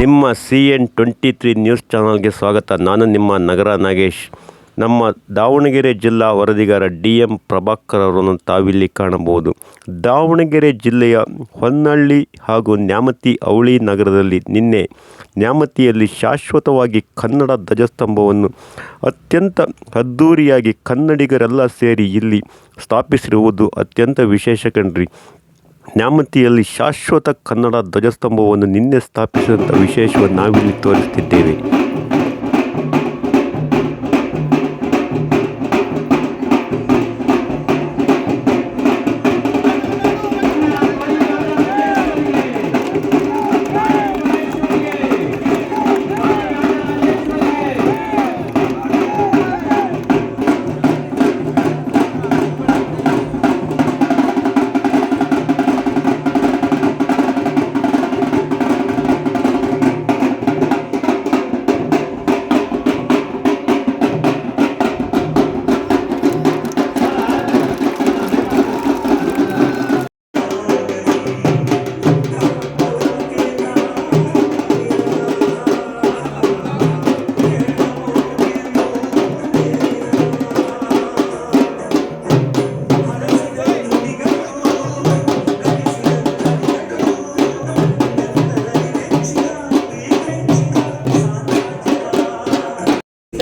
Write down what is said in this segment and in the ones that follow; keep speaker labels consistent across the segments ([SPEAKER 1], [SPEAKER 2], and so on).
[SPEAKER 1] ನಿಮ್ಮ CN23 news ಚಾನಲ್ಗೆ ಸ್ವಾಗತ. ನಾನು ನಿಮ್ಮ ನಗರ ನಾಗೇಶ್. ನಮ್ಮ ದಾವಣಗೆರೆ ಜಿಲ್ಲಾ ವರದಿಗಾರ DM ಪ್ರಭಾಕರ್ ಅವರನ್ನು ತಾವಿಲ್ಲಿ ಕಾಣಬಹುದು. ದಾವಣಗೆರೆ ಜಿಲ್ಲೆಯ ಹೊನ್ನಳ್ಳಿ ಹಾಗೂ ನ್ಯಾಮತಿ ಅವಳಿ ನಗರದಲ್ಲಿ ನಿನ್ನೆ ನ್ಯಾಮತಿಯಲ್ಲಿ ಶಾಶ್ವತವಾಗಿ ಕನ್ನಡ ಧ್ವಜಸ್ತಂಭವನ್ನು ಅತ್ಯಂತ ಅದ್ಧೂರಿಯಾಗಿ ಕನ್ನಡಿಗರೆಲ್ಲ ಸೇರಿ ಇಲ್ಲಿ ಸ್ಥಾಪಿಸಿರುವುದು ಅತ್ಯಂತ ವಿಶೇಷ ಕಣ್ರಿ. ನ್ಯಾಮತಿಯಲ್ಲಿ ಶಾಶ್ವತ ಕನ್ನಡ ಧ್ವಜಸ್ತಂಭವನ್ನು ನಿನ್ನೆ ಸ್ಥಾಪಿಸಿದಂಥ ವಿಶೇಷವನ್ನು ನಾವಿಲ್ಲಿ ತೋರಿಸುತ್ತಿದ್ದೇವೆ.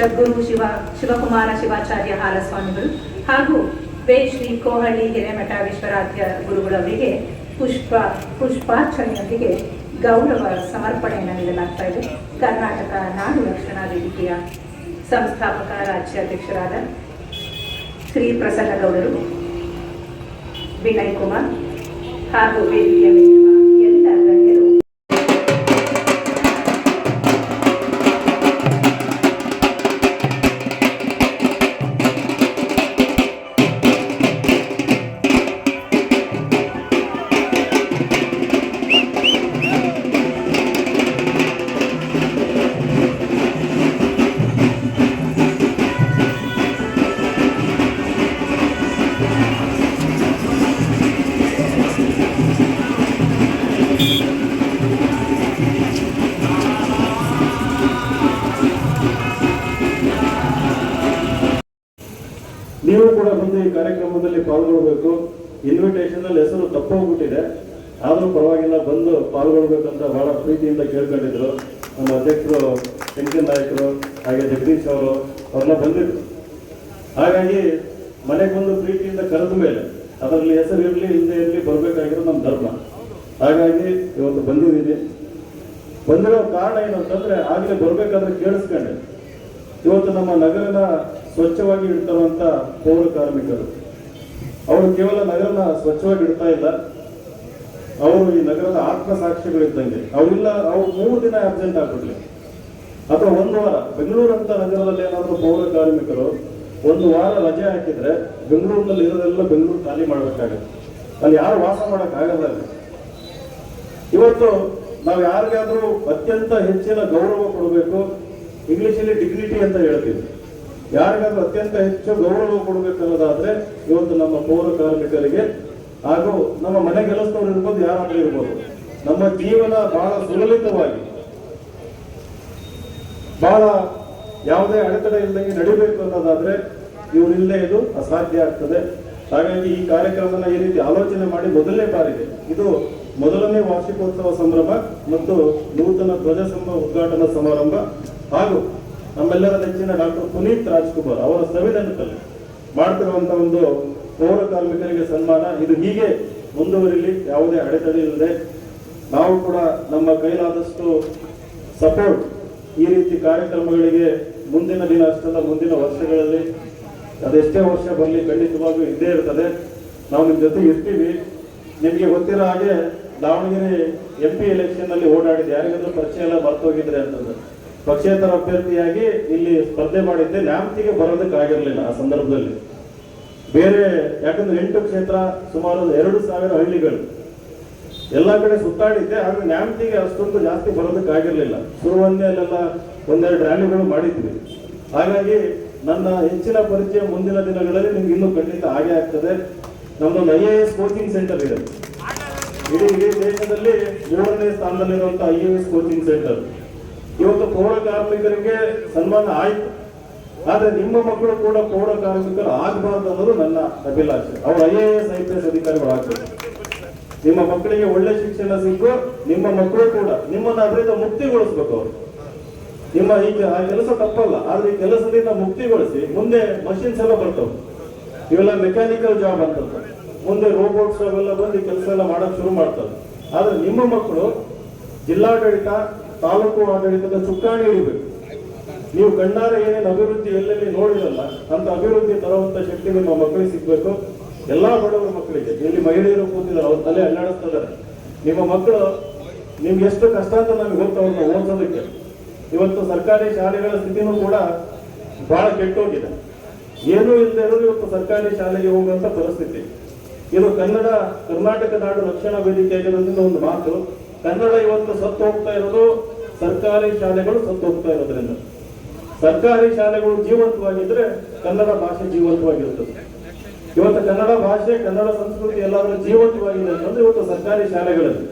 [SPEAKER 2] ಸದ್ಗುರು ಶಿವಕುಮಾರ ಶಿವಾಚಾರ್ಯ ಹಾಲಸ್ವಾಮಿಗಳು ಹಾಗೂ ಶ್ರೀ ಕೋಹಳ್ಳಿ ಹಿರೇಮಠ ವಿಶ್ವರಾಧ್ಯ ಗುರುಗಳವರಿಗೆ ಪುಷ್ಪಾರ್ಚನೆಯೊಂದಿಗೆ ಗೌರವ ಸಮರ್ಪಣೆಯನ್ನು ನೀಡಲಾಗ್ತಾ ಇದೆ. ಕರ್ನಾಟಕ ನಾಡು ರಕ್ಷಣಾ ವೇದಿಕೆಯ ಸಂಸ್ಥಾಪಕ ರಾಜ್ಯಾಧ್ಯಕ್ಷರಾದ ಶ್ರೀ ಪ್ರಸನ್ನಗೌಡರು, ವಿನಯ್ ಕುಮಾರ್ ಹಾಗೂ ವೇದಿಕೆಯ ಎಲ್ಲ ಗಣ್ಯರು
[SPEAKER 3] ನೀವು ಕೂಡ ಬಂದು ಈ ಕಾರ್ಯಕ್ರಮದಲ್ಲಿ ಪಾಲ್ಗೊಳ್ಬೇಕು. ಇನ್ವಿಟೇಷನ್ ಅಲ್ಲಿ ಹೆಸರು ತಪ್ಪೋಗ್ಬಿಟ್ಟಿದೆ, ಆದ್ರೂ ಪರವಾಗಿಲ್ಲ ಬಂದು ಪಾಲ್ಗೊಳ್ಬೇಕಂತ ಬಹಳ ಪ್ರೀತಿಯಿಂದ ಕೇಳ್ಕೊಂಡಿದ್ರು. ನಮ್ಮ ಅಧ್ಯಕ್ಷರು ಶಂಕರ್ ನಾಯಕರು ಹಾಗೆ ಜಗದೀಶ್ ಅವ್ರನ್ನ ಬಂದಿದ್ರು. ಹಾಗಾಗಿ ಮನೆಗೆ ಬಂದು ಪ್ರೀತಿಯಿಂದ ಕರೆದ ಮೇಲೆ ಅದರಲ್ಲಿ ಹೆಸರು ಇರಲಿ ಹಿಂದೆ ಇರಲಿ ಬರ್ಬೇಕಾಗಿರೋ ನಮ್ಮ ಧರ್ಮ. ಹಾಗಾಗಿ ಇವತ್ತು ಬಂದಿದ್ದೀನಿ. ಬಂದಿರೋ ಕಾರಣ ಏನು ಅಂತಂದ್ರೆ ಆಗ್ಲೇ ಬರ್ಬೇಕಾದ್ರೆ ಕೇಳಿಸ್ಕೊಂಡೆ, ಇವತ್ತು ನಮ್ಮ ನಗರನ ಸ್ವಚ್ಛವಾಗಿ ಇಡ್ತಾರಂತ ಪೌರ ಕಾರ್ಮಿಕರು. ಅವರು ಕೇವಲ ನಗರನ ಸ್ವಚ್ಛವಾಗಿ ಇಡ್ತಾ ಇಲ್ಲ, ಅವರು ಈ ನಗರದ ಆತ್ಮಸಾಕ್ಷಿಗಳಿದ್ದಂಗೆ. ಅವರಿಲ್ಲ, ಅವ್ರು 3 ದಿನ ಆಬ್ಸೆಂಟ್ ಆಗ್ಬಿಡ್ಲಿ ಅಥವಾ 1 ವಾರ, ಬೆಂಗಳೂರು ಅಂತ ನಗರದಲ್ಲಿ ಏನಾದ್ರು ಪೌರ ಕಾರ್ಮಿಕರು 1 ವಾರ ರಜೆ ಹಾಕಿದ್ರೆ ಬೆಂಗಳೂರಿನಲ್ಲಿ ಇರೋದೆಲ್ಲ ಬೆಂಗಳೂರು ಖಾಲಿ ಮಾಡ್ಬೇಕಾಗತ್ತೆ. ಅಲ್ಲಿ ಯಾರು ವಾಸ ಮಾಡಕ್ ಆಗಲ್ಲ. ಇವತ್ತು ನಾವು ಯಾರಿಗಾದ್ರೂ ಅತ್ಯಂತ ಹೆಚ್ಚಿನ ಗೌರವ ಕೊಡಬೇಕು, ಇಂಗ್ಲಿಷಲ್ಲಿ ಡಿಗ್ನಿಟಿ ಅಂತ ಹೇಳ್ತೀವಿ. ಯಾರಿಗಾದ್ರೂ ಅತ್ಯಂತ ಹೆಚ್ಚು ಗೌರವ ಕೊಡಬೇಕನ್ನೋದಾದ್ರೆ ಇವತ್ತು ನಮ್ಮ ಪೌರ ಕಾರ್ಮಿಕರಿಗೆ ಹಾಗೂ ನಮ್ಮ ಮನೆ ಕೆಲಸದವ್ರು ಇರ್ಬೋದು, ಯಾರಾದ್ರೂ ಇರ್ಬೋದು, ನಮ್ಮ ಜೀವನ ಬಹಳ ಸುಲಲಿತವಾಗಿ ಬಹಳ ಯಾವುದೇ ಅಡೆತಡೆ ಇಲ್ಲದಂಗೆ ನಡಿಬೇಕು ಅನ್ನೋದಾದ್ರೆ ಇವರಿಲ್ಲದೆ ಇದು ಅಸಾಧ್ಯ ಆಗ್ತದೆ. ಹಾಗಾಗಿ ಈ ಕಾರ್ಯಕ್ರಮನ ಈ ರೀತಿ ಆಲೋಚನೆ ಮಾಡಿ ಮೊದಲನೇ ಬಾರಿಗೆ, ಇದು ಮೊದಲನೇ ವಾರ್ಷಿಕೋತ್ಸವ ಸಂಭ್ರಮ ಮತ್ತು ನೂತನ ಧ್ವಜಸ್ತಂಭ ಉದ್ಘಾಟನಾ ಸಮಾರಂಭ ಹಾಗೂ ನಮ್ಮೆಲ್ಲರ ನೆಚ್ಚಿನ ಡಾಕ್ಟರ್ ಪುನೀತ್ ರಾಜ್ಕುಮಾರ್ ಅವರ ಸಂವಿಧಾನದಲ್ಲಿ ಮಾಡ್ತಿರುವಂತಹ ಒಂದು ಪೌರ ಕಾರ್ಮಿಕರಿಗೆ ಸನ್ಮಾನ. ಇದು ಹೀಗೆ ಮುಂದುವರಿಲಿ, ಯಾವುದೇ ಅಡೆತಡೆ ಇಲ್ಲದೆ ನಾವು ಕೂಡ ನಮ್ಮ ಕೈಲಾದಷ್ಟು ಸಪೋರ್ಟ್ ಈ ರೀತಿ ಕಾರ್ಯಕ್ರಮಗಳಿಗೆ ಮುಂದಿನ ದಿನ ಅಷ್ಟಲ್ಲ, ಮುಂದಿನ ವರ್ಷಗಳಲ್ಲಿ ಅದೆಷ್ಟೇ ವರ್ಷ ಬರಲಿ ಖಂಡಿತವಾಗೂ ಇದ್ದೇ ಇರ್ತದೆ. ನಾವು ನಿಮ್ಮ ಜೊತೆ ಇರ್ತೀವಿ. ನಿಮಗೆ ಗೊತ್ತಿರೋ ಹಾಗೆ ದಾವಣಗೆರೆ MP ಎಲೆಕ್ಷನ್ ಅಲ್ಲಿ ಓಡಾಡಿದೆ, ಯಾರಿಗಾದ್ರೂ ಪರಿಚಯ ಎಲ್ಲ ಮರ್ತೋಗಿದ್ರೆ ಅಂತಂದ್ರೆ ಪಕ್ಷೇತರ ಅಭ್ಯರ್ಥಿಯಾಗಿ ಇಲ್ಲಿ ಸ್ಪರ್ಧೆ ಮಾಡಿದ್ದೆ. ನ್ಯಾಮತಿಗೆ ಬರೋದಕ್ಕಾಗಿರ್ಲಿಲ್ಲ ಆ ಸಂದರ್ಭದಲ್ಲಿ. ಬೇರೆ ಯಾಕಂದ್ರೆ 8 ಕ್ಷೇತ್ರ, ಸುಮಾರು 2000 ಹಳ್ಳಿಗಳು ಎಲ್ಲ ಕಡೆ ಸುತ್ತಾಡಿದ್ದೆ. ಆದ್ರೆ ನ್ಯಾಮತಿಗೆ ಅಷ್ಟೊಂದು ಜಾಸ್ತಿ ಬರೋದಕ್ಕಾಗಿರ್ಲಿಲ್ಲ. ಸುರುವನ್ನೆಲ್ಲ ಒಂದೆರಡು ರ್ಯಾಲಿಗಳು ಮಾಡಿದ್ವಿ. ಹಾಗಾಗಿ ನನ್ನ ಹೆಚ್ಚಿನ ಪರಿಚಯ ಮುಂದಿನ ದಿನಗಳಲ್ಲಿ ನಿಮ್ಗೆ ಇನ್ನೂ ಖಂಡಿತ ಹಾಗೆ ಆಗ್ತದೆ. ನಮ್ಮದೊಂದು IAS ಕೋಚಿಂಗ್ ಸೆಂಟರ್ ಇದೆ. ಇಡೀ ದೇಶದಲ್ಲಿ 3ನೇ ಸ್ಥಾನದಲ್ಲಿರುವಂತಹ IAS ಕೋಚಿಂಗ್ ಸೆಂಟರ್. ಇವತ್ತು ಪೌರ ಕಾರ್ಮಿಕರಿಗೆ ಸನ್ಮಾನ ಆಯ್ತು, ಆದ್ರೆ ನಿಮ್ಮ ಮಕ್ಕಳು ಕೂಡ ಪೌರ ಕಾರ್ಮಿಕರು ಆಗಬಾರ್ದು ಅನ್ನೋದು ನನ್ನ ಅಭಿಲಾಷೆ. ಅವರು IAS IPS ಅಧಿಕಾರಿಗಳು ಆಗ್ಬೇಕು. ನಿಮ್ಮ ಮಕ್ಕಳಿಗೆ ಒಳ್ಳೆ ಶಿಕ್ಷಣ ಸಿಕ್ಕು, ನಿಮ್ಮ ಮಕ್ಕಳು ಕೂಡ ನಿಮ್ಮನ್ನು ಅದರಿಂದ ಮುಕ್ತಿಗೊಳಿಸ್ಬೇಕು. ಅವರು ನಿಮ್ಮ ಈಗ ಆ ಕೆಲಸ ತಪ್ಪಲ್ಲ, ಆದ್ರೆ ಈ ಕೆಲಸದಿಂದ ಮುಕ್ತಿಗೊಳಿಸಿ ಮುಂದೆ ಮಷಿನ್ಸ್ ಎಲ್ಲ ಬರ್ತವೆ, ಇವೆಲ್ಲ ಮೆಕ್ಯಾನಿಕಲ್ ಜಾಬ್ ಅಂತ, ಮುಂದೆ ರೋಬೋಟ್ಸ್ ಅವೆಲ್ಲ ಬಂದು ಈ ಕೆಲಸ ಎಲ್ಲ ಮಾಡಕ್ ಶುರು ಮಾಡ್ತಾರೆ. ಆದ್ರೆ ನಿಮ್ಮ ಮಕ್ಕಳು ಜಿಲ್ಲಾಡಳಿತ, ತಾಲೂಕು ಆಡಳಿತದ ಚುಕ್ಕಾಣಿ ಹಿಡಿಬೇಕು. ನೀವು ಕಣ್ಣಾರೆ ಏನೇನು ಅಭಿವೃದ್ಧಿ ಎಲ್ಲೆಲ್ಲಿ ನೋಡಿರಲ್ಲ ಅಂತ ಅಭಿವೃದ್ಧಿ ತರುವಂತ ಶಕ್ತಿ ನಿಮ್ಮ ಮಕ್ಕಳಿಗೆ ಸಿಗ್ಬೇಕು. ಎಲ್ಲಾ ಬಡವರ ಮಕ್ಕಳಿಗೆ, ಇಲ್ಲಿ ಮಹಿಳೆಯರು ಕೂತಿದ್ದಾರೆ, ಅವ್ರ ತಲೆ ಅಲ್ಲಾಡಿಸ್ತಿದ್ದಾರೆ. ನಿಮ್ಮ ಮಕ್ಕಳು ನಿಮ್ಗೆ ಎಷ್ಟು ಕಷ್ಟ ಅಂತ ನಮ್ಗೆ ಗೊತ್ತು ಅವ್ರನ್ನ ಓದಿಸೋದಕ್ಕೆ. ಇವತ್ತು ಸರ್ಕಾರಿ ಶಾಲೆಗಳ ಸ್ಥಿತಿನೂ ಕೂಡ ಬಹಳ ಕೆಟ್ಟೋಗಿದೆ. ಏನೂ ಇಲ್ಲದೆ ಇರೋದು ಇವತ್ತು ಸರ್ಕಾರಿ ಶಾಲೆಗೆ ಹೋಗುವಂತ ಪರಿಸ್ಥಿತಿ. ಇದು ಕರ್ನಾಟಕ ನಾಡು ರಕ್ಷಣಾ ವೇದಿಕೆ ಆಗಿರೋದ್ರಿಂದ ಒಂದು ಮಾತು, ಕನ್ನಡ ಇವತ್ತು ಸತ್ತು ಹೋಗ್ತಾ ಇರೋದು ಸರ್ಕಾರಿ ಶಾಲೆಗಳು ಸತ್ತು ಹೋಗ್ತಾ ಇರೋದ್ರಿಂದ. ಸರ್ಕಾರಿ ಶಾಲೆಗಳು ಜೀವಂತವಾಗಿದ್ರೆ ಕನ್ನಡ ಭಾಷೆ ಜೀವಂತವಾಗಿರುತ್ತದೆ. ಇವತ್ತು ಕನ್ನಡ ಭಾಷೆ, ಕನ್ನಡ ಸಂಸ್ಕೃತಿ ಎಲ್ಲಾದ್ರೂ ಜೀವಂತವಾಗಿದೆ ಅಂತಂದ್ರೆ ಇವತ್ತು ಸರ್ಕಾರಿ ಶಾಲೆಗಳಲ್ಲಿ.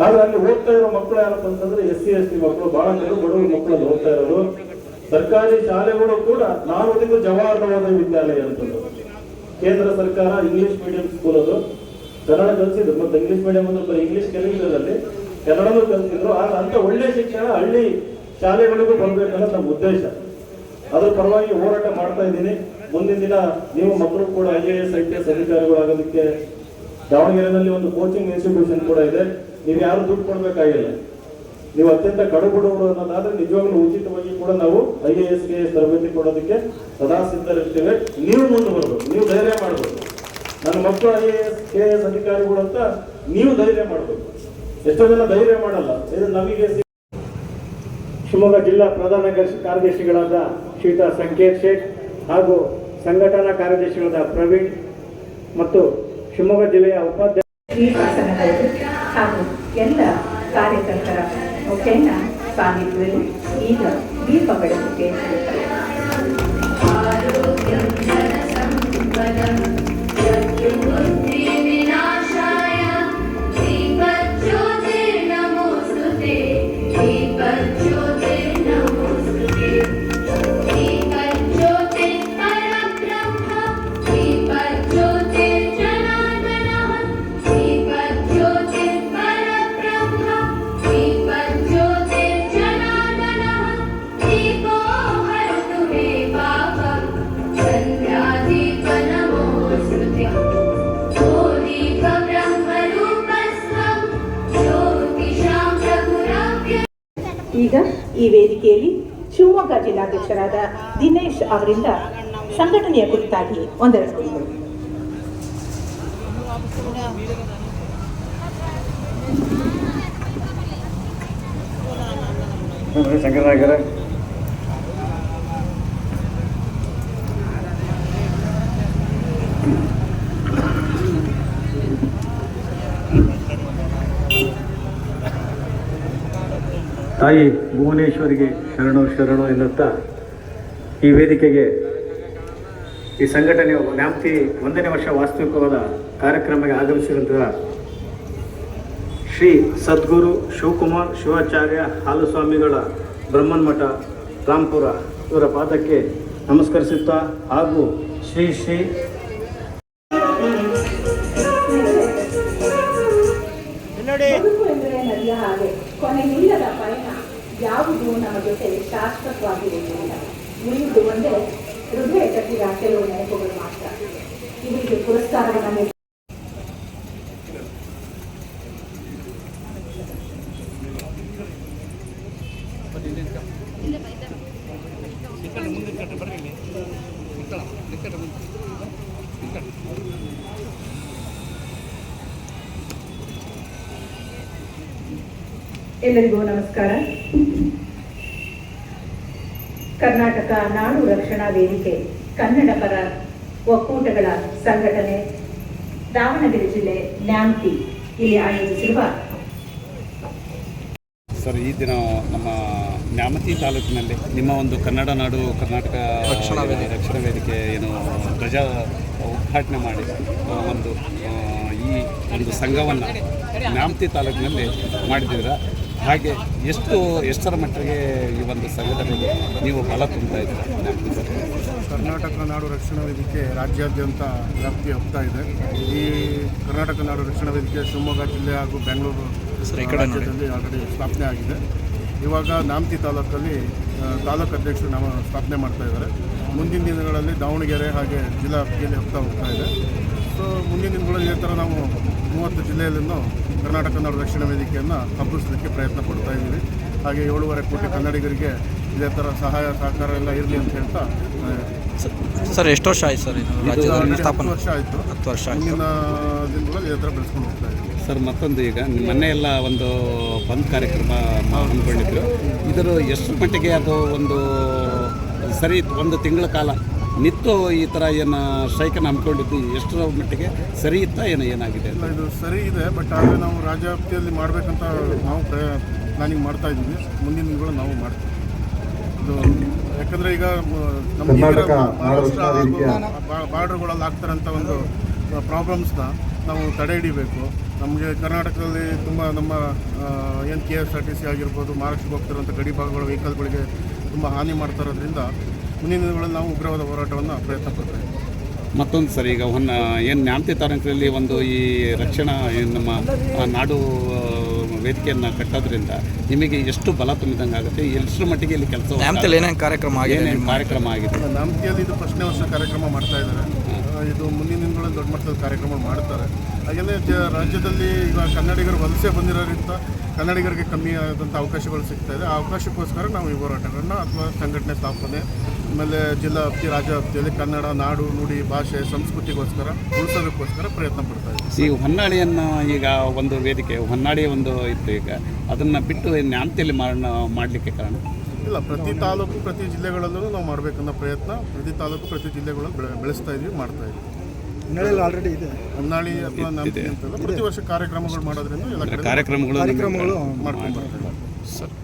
[SPEAKER 3] ಆದ್ರೆ ಅಲ್ಲಿ ಓದ್ತಾ ಇರೋ ಮಕ್ಕಳು ಯಾರಪ್ಪ ಅಂತಂದ್ರೆ SC ST ಮಕ್ಕಳು, ಬಹಳ ಕೆಲವು ಬಡವರ ಮಕ್ಕಳಲ್ಲಿ ಓದ್ತಾ ಇರೋದು. ಸರ್ಕಾರಿ ಶಾಲೆಗಳು ಕೂಡ ನಾನು ಓದಿದ್ದು ಜವಾಹರ್ ನವೋದಯ ವಿದ್ಯಾಲಯ ಅಂತಂದು, ಕೇಂದ್ರ ಸರ್ಕಾರ ಇಂಗ್ಲಿಷ್ ಮೀಡಿಯಂ ಸ್ಕೂಲ್ ಅದು. ಕನ್ನಡ ಕಲಿಸಿದ್ರು, ಮತ್ತೆ ಇಂಗ್ಲಿಷ್ ಮೀಡಿಯಂ ಅಂದ್ರೆ ಇಂಗ್ಲಿಷ್ ಕಲಿಯೋದ್ರಲ್ಲಿ ಕನ್ನಡನೂ ಕಲಿಸಿದ್ರು. ಆದ್ರೆ ಅಂತ ಒಳ್ಳೆ ಶಿಕ್ಷಣ ಹಳ್ಳಿ ಶಾಲೆಗಳಿಗೂ ಬರ್ಬೇಕನ್ನೋ ನಮ್ಮ ಉದ್ದೇಶ. ಅದ್ರ ಪರವಾಗಿ ಹೋರಾಟ ಮಾಡ್ತಾ ಇದ್ದೀನಿ. ಮುಂದಿನ ದಿನ ನೀವು ಮಕ್ಕಳು ಕೂಡ IAS IPS ಅಧಿಕಾರಿಗಳಾಗೋದಕ್ಕೆ ದಾವಣಗೆರೆಯಲ್ಲಿ ಒಂದು ಕೋಚಿಂಗ್ ಇನ್ಸ್ಟಿಟ್ಯೂಷನ್ ಕೂಡ ಇದೆ. ನೀವು ಯಾರು ದುಡ್ಡು ಕೊಡ್ಬೇಕಾಗಿಲ್ಲ. ನೀವು ಅತ್ಯಂತ ಕಡುಬಡವರು ಅನ್ನೋದಾದ್ರೆ ನಿಜವಾಗ್ಲೂ ಉಚಿತವಾಗಿ ಕೂಡ ನಾವು IAS KS ತರಬೇತಿ ಕೊಡೋದಕ್ಕೆ ಸದಾ ಸಿದ್ಧರಿರ್ತೇವೆ. ನೀವು ಮುಂದೆ ಬರ್ಬೇಕು, ನೀವು ಧೈರ್ಯ ಮಾಡ್ಬೇಕು. ನನ್ನ ಮಕ್ಕಳು IAS KS ಅಧಿಕಾರಿಗಳು ಅಂತ ನೀವು ಧೈರ್ಯ ಮಾಡ್ಬೇಕು. ಎಷ್ಟೋ ಜನ ಧೈರ್ಯ ಮಾಡಲ್ಲ. ಇದು ನಮಗೆ
[SPEAKER 4] ಶಿವಮೊಗ್ಗ ಜಿಲ್ಲಾ ಪ್ರಧಾನ ಕಾರ್ಯದರ್ಶಿಗಳಾದ ಶ್ರೀಯುತ ಸಂಕೇತ್ ಶೇಖ್ ಹಾಗೂ ಸಂಘಟನಾ ಕಾರ್ಯದರ್ಶಿಗಳಾದ ಪ್ರವೀಣ್ ಮತ್ತು ಶಿವಮೊಗ್ಗ ಜಿಲ್ಲೆಯ ಉಪಾಧ್ಯಕ್ಷ
[SPEAKER 2] ಶ್ರೀ ಪ್ರಸನ್ನಗೌಡರು ಹಾಗೂ ಎಲ್ಲ ಕಾರ್ಯಕರ್ತರ ಮುಖೇನ ಸಾನ್ನಿಧ್ಯದಲ್ಲಿ ಈಗ ದೀಪ ಬೆಳಕಿಗೆ ಈಗ ಈ ವೇದಿಕೆಯಲ್ಲಿ ಶಿವಮೊಗ್ಗ ಜಿಲ್ಲಾಧ್ಯಕ್ಷರಾದ ದಿನೇಶ್ ಅವರಿಂದ ಸಂಘಟನೆಯ ಕುರಿತಾಗಿ ಒಂದೆರಡು ನುಡಿಗಳು.
[SPEAKER 4] ಶಂಕರನಾಯಕರ ತಾಯಿ ಭುವನೇಶ್ವರಿಗೆ ಶರಣು ಶರಣು ಎನ್ನುತ್ತಾ ಈ ವೇದಿಕೆಗೆ ಈ ಸಂಘಟನೆಯ ನ್ಯಾಮತಿ 1ನೇ ವರ್ಷ ವಾಸ್ತವಿಕವಾದ ಕಾರ್ಯಕ್ರಮಕ್ಕೆ ಆಗಮಿಸಿದಂತಹ ಶ್ರೀ ಸದ್ಗುರು ಶಿವಕುಮಾರ್ ಶಿವಾಚಾರ್ಯ ಹಾಲುಸ್ವಾಮಿಗಳ ಬ್ರಹ್ಮನ್ ಮಠ ರಾಂಪುರ ಇವರ ಪಾದಕ್ಕೆ ನಮಸ್ಕರಿಸುತ್ತಾ ಹಾಗೂ ಶ್ರೀ
[SPEAKER 2] ಬದುಕು ಎಂದರೆ ನದಿಯ ಹಾಗೆ ಕೊನೆಯಿಲ್ಲದ ಪಯಣ. ಯಾವುದು ನಮ್ಮ ಜೊತೆ ಶಾಶ್ವತವಾಗಿರುವುದಿಲ್ಲ. ಉಳಿಯುವುದು ಒಂದೇ ಹೃದಯ ಕಟ್ಟಿದ ಕೆಲವು ನೆನಪುಗಳು ಮಾತ್ರ. ಇವರಿಗೆ ಪುರಸ್ಕಾರವನ್ನು ಎಲ್ಲರಿಗೂ ನಮಸ್ಕಾರ. ಕರ್ನಾಟಕ ನಾಡು ರಕ್ಷಣಾ ವೇದಿಕೆ ಕನ್ನಡ ಪರ ಒಕ್ಕೂಟಗಳ ಸಂಘಟನೆ ದಾವಣಗೆರೆ ಜಿಲ್ಲೆ ನ್ಯಾಮತಿ ಇಲ್ಲಿ ಆಯೋಜಿಸಿರುವ
[SPEAKER 5] ಸರ್, ಈ ದಿನ ನಮ್ಮ ನ್ಯಾಮತಿ ತಾಲೂಕಿನಲ್ಲಿ ನಿಮ್ಮ ಒಂದು ಕನ್ನಡ ನಾಡು ಕರ್ನಾಟಕ ರಕ್ಷಣಾ ವೇದಿಕೆ ಏನು ಧ್ವಜ ಉದ್ಘಾಟನೆ ಮಾಡಿ ಒಂದು ಈ ಒಂದು ಸಂಘವನ್ನು ನ್ಯಾಮತಿ ತಾಲೂಕಿನಲ್ಲಿ ಮಾಡಿದ್ದೀರಾ. ಹಾಗೆ ಎಷ್ಟರ ಮಟ್ಟಿಗೆ ಈ ಒಂದು ಸಂಘಟನೆಗೆ ನೀವು ಬಲ ತುಂಬ್ತಾ ಇದ್ದೀರಾ ನ್ಯಾಮತಿ ಸರ್?
[SPEAKER 6] ಕರ್ನಾಟಕ ನಾಡು ರಕ್ಷಣಾ ವೇದಿಕೆ ರಾಜ್ಯಾದ್ಯಂತ ವ್ಯಾಪ್ತಿ ಹೋಗ್ತಾ ಇದೆ. ಈ ಕರ್ನಾಟಕ ನಾಡು ರಕ್ಷಣಾ ವೇದಿಕೆ ಶಿವಮೊಗ್ಗ ಜಿಲ್ಲೆ ಹಾಗೂ ಬೆಂಗಳೂರು ರಾಜ್ಯದಲ್ಲಿ ಆಲ್ರೆಡಿ ಸ್ಥಾಪನೆ ಆಗಿದೆ. ಇವಾಗ ನ್ಯಾಮತಿ ತಾಲೂಕಲ್ಲಿ ತಾಲೂಕು ಅಧ್ಯಕ್ಷರು ನಾವು ಸ್ಥಾಪನೆ ಮಾಡ್ತಾ ಇದ್ದಾರೆ. ಮುಂದಿನ ದಿನಗಳಲ್ಲಿ ದಾವಣಗೆರೆ ಹಾಗೆ ಜಿಲ್ಲಾ ವ್ಯಾಪ್ತಿಯಲ್ಲಿ ಹೋಗ್ತಾ ಇದೆ. ಸೊ ಮುಂದಿನ ದಿನಗಳಲ್ಲಿ ಇದೇ ಥರ ನಾವು 30 ಜಿಲ್ಲೆಯಲ್ಲೂ ಕರ್ನಾಟಕ ನಾಡು ರಕ್ಷಣಾ ವೇದಿಕೆಯನ್ನು ಹಬ್ಬಿಸಲಿಕ್ಕೆ ಪ್ರಯತ್ನ ಪಡ್ತಾ ಇದ್ದೀವಿ. ಹಾಗೆ 7.5 ಕೋಟಿ ಕನ್ನಡಿಗರಿಗೆ ಇದೇ ಥರ ಸಹಾಯ ಸಹಕಾರ ಎಲ್ಲ ಇರಲಿ ಅಂತ ಹೇಳ್ತಾ
[SPEAKER 7] ಸರ್ ಎಷ್ಟು ವರ್ಷ ಆಯ್ತು ಸರ್ ಇದು ರಾಜ್ಯದಲ್ಲಿ ಸ್ಥಾಪನೆ?
[SPEAKER 6] 10 ವರ್ಷ ಆಯಿತು.
[SPEAKER 7] 10 ವರ್ಷ ಆಯಿತು.
[SPEAKER 6] ಮುಂದಿನ ದಿನಗಳಲ್ಲಿ ಇದೇ ಥರ ಬೆಳೆಸ್ಕೊಂಡು ಹೋಗ್ತಾ ಇದ್ದೀವಿ.
[SPEAKER 5] ಸರ್ ಮತ್ತೊಂದು, ಈಗ ಮೊನ್ನೆ ಎಲ್ಲ ಒಂದು ಬಂದ್ ಕಾರ್ಯಕ್ರಮ ಹಮ್ಮಿಕೊಂಡಿದ್ರು. ಇದರ ಎಷ್ಟು ಮಟ್ಟಿಗೆ ಅದು ಒಂದು ಸರಿ ಇತ್ತು? ಒಂದು ತಿಂಗಳ ಕಾಲ ನಿತ್ತು ಈ ಥರ ಏನು ಸ್ಟ್ರೈಕನ್ನು ಹಮ್ಮಿಕೊಂಡಿದ್ದು ಎಷ್ಟರ ಮಟ್ಟಿಗೆ ಸರಿ ಇತ್ತಾ ಏನಾಗಿದೆ?
[SPEAKER 6] ಇಲ್ಲ, ಇದು ಸರಿ ಇದೆ. ಬಟ್ ಆದರೆ ನಾವು ರಾಜ್ಯ ವ್ಯಾಪ್ತಿಯಲ್ಲಿ ಮಾಡಬೇಕಂತ ನಾವು ಪ್ಲಾನಿಂಗ್ ಮಾಡ್ತಾ ಇದ್ದೀವಿ. ಮುಂದಿನ ದಿನಗಳು ನಾವು ಮಾಡ್ತೀವಿ. ಇದು ಯಾಕಂದರೆ ಈಗ ನಮ್ಮ ಬಾರ್ಡ್ರ್ಗಳಲ್ಲಿ ಆಗ್ತಾರಂಥ ಒಂದು ಪ್ರಾಬ್ಲಮ್ಸ್ನ ನಾವು ತಡೆ ಹಿಡಿಬೇಕು. ನಮಗೆ ಕರ್ನಾಟಕದಲ್ಲಿ ತುಂಬ ನಮ್ಮ ಏನು KSRTC ಆಗಿರ್ಬೋದು, ಮಹಾರಾಷ್ಟ್ರಕ್ಕೆ ಹೋಗ್ತಿರೋಂಥ ಗಡಿ ಭಾಗಗಳ ವೆಹಿಕಲ್ಗಳಿಗೆ ತುಂಬ ಹಾನಿ ಮಾಡ್ತಾ ಇರೋದ್ರಿಂದ ಮುಂದಿನ ದಿನಗಳಲ್ಲಿ ನಾವು ಉಗ್ರವಾದ ಹೋರಾಟವನ್ನು ಪ್ರಯತ್ನ ಪಡ್ತಾ ಇದ್ದೀವಿ.
[SPEAKER 5] ಮತ್ತೊಂದು ಸರ್, ಈಗ ಏನು ನ್ಯಾಮತಿ ತಾಲೂಕಿನಲ್ಲಿ ಒಂದು ಈ ರಕ್ಷಣಾ ನಮ್ಮ ನಾಡು ವೇದಿಕೆಯನ್ನು ಕಟ್ಟೋದ್ರಿಂದ ನಿಮಗೆ ಎಷ್ಟು ಬಲ ತುಂಬಿದಂಗೆ ಆಗುತ್ತೆ? ಎಷ್ಟರ ಮಟ್ಟಿಗೆ ಇಲ್ಲಿ ಕೆಲಸ
[SPEAKER 7] ನ್ಯಾಮತಿಯಲ್ಲಿ ಏನೇನು ಕಾರ್ಯಕ್ರಮ ಆಗಿದೆ?
[SPEAKER 5] ಕಾರ್ಯಕ್ರಮ ಆಗಿದೆ?
[SPEAKER 6] ನ್ಯಾಮತಿಯಲ್ಲಿ ಇದು 1ನೇ ವರ್ಷ ಕಾರ್ಯಕ್ರಮ ಮಾಡ್ತಾ ಇದ್ದಾರೆ. ಇದು ಮುಂದಿನ ದಿನಗಳಲ್ಲಿ ದೊಡ್ಡ ಮಟ್ಟದ ಕಾರ್ಯಕ್ರಮ ಮಾಡ್ತಾರೆ. ಹಾಗೆಯೇ ರಾಜ್ಯದಲ್ಲಿ ಈಗ ಕನ್ನಡಿಗರು ವಲಸೆ ಬಂದಿರೋದ್ರಿಂದ ಕನ್ನಡಿಗರಿಗೆ ಕಮ್ಮಿ ಆದಂಥ ಅವಕಾಶಗಳು ಸಿಗ್ತಾ ಇದೆ. ಆ ಅವಕಾಶಕ್ಕೋಸ್ಕರ ನಾವು ಈ ಹೋರಾಟಗಳನ್ನು ಅಥವಾ ಸಂಘಟನೆ ಸ್ಥಾಪನೆ, ಆಮೇಲೆ ಜಿಲ್ಲಾ ವ್ಯಾಪ್ತಿ ರಾಜ್ಯ ವ್ಯಾಪ್ತಿಯಲ್ಲಿ ಕನ್ನಡ ನಾಡು ನುಡಿ ಭಾಷೆ ಸಂಸ್ಕೃತಿಗೋಸ್ಕರ ಉಳಿಸೋದಕ್ಕೋಸ್ಕರ ಪ್ರಯತ್ನ ಪಡ್ತಾ ಇದ್ದೀವಿ.
[SPEAKER 5] ಈ ಹೊನ್ನಾಳಿಯನ್ನು ಈಗ ಒಂದು ವೇದಿಕೆ ಹೊನ್ನಾಳಿ ಒಂದು ಇತ್ತು, ಈಗ ಅದನ್ನು ಬಿಟ್ಟು ನ್ಯಾಮತಿಯಲ್ಲಿ ಮಾಡಲಿಕ್ಕೆ ಕಾರಣ?
[SPEAKER 6] ಇಲ್ಲ, ಪ್ರತಿ ತಾಲೂಕು ಪ್ರತಿ ಜಿಲ್ಲೆಗಳಲ್ಲೂ ನಾವು ಮಾಡಬೇಕನ್ನೋ ಪ್ರಯತ್ನ ಪ್ರತಿ ತಾಲೂಕು ಪ್ರತಿ ಜಿಲ್ಲೆಗಳಲ್ಲಿ ಬೆಳೆಸ್ತಾ ಇದ್ದೀವಿ, ಮಾಡ್ತಾ ಇದ್ದೀವಿ.
[SPEAKER 7] ಹೊನ್ನಾಳಿಯಲ್ಲಿ ಆಲ್ರೆಡಿ ಇದೆ.
[SPEAKER 6] ಹೊನ್ನಾಳಿ ಅಥವಾ ನ್ಯಾಮತಿ ಅಂತಲ್ಲ, ಪ್ರತಿ ವರ್ಷ ಕಾರ್ಯಕ್ರಮಗಳು ಮಾಡೋದ್ರಿಂದ ಎಲ್ಲ ಕಡೆ
[SPEAKER 5] ಕಾರ್ಯಕ್ರಮಗಳು
[SPEAKER 6] ಮಾಡ್ಕೊಂಡು ಬರ್ತಾ ಇದ್ದೀವಿ.
[SPEAKER 5] ಸರ್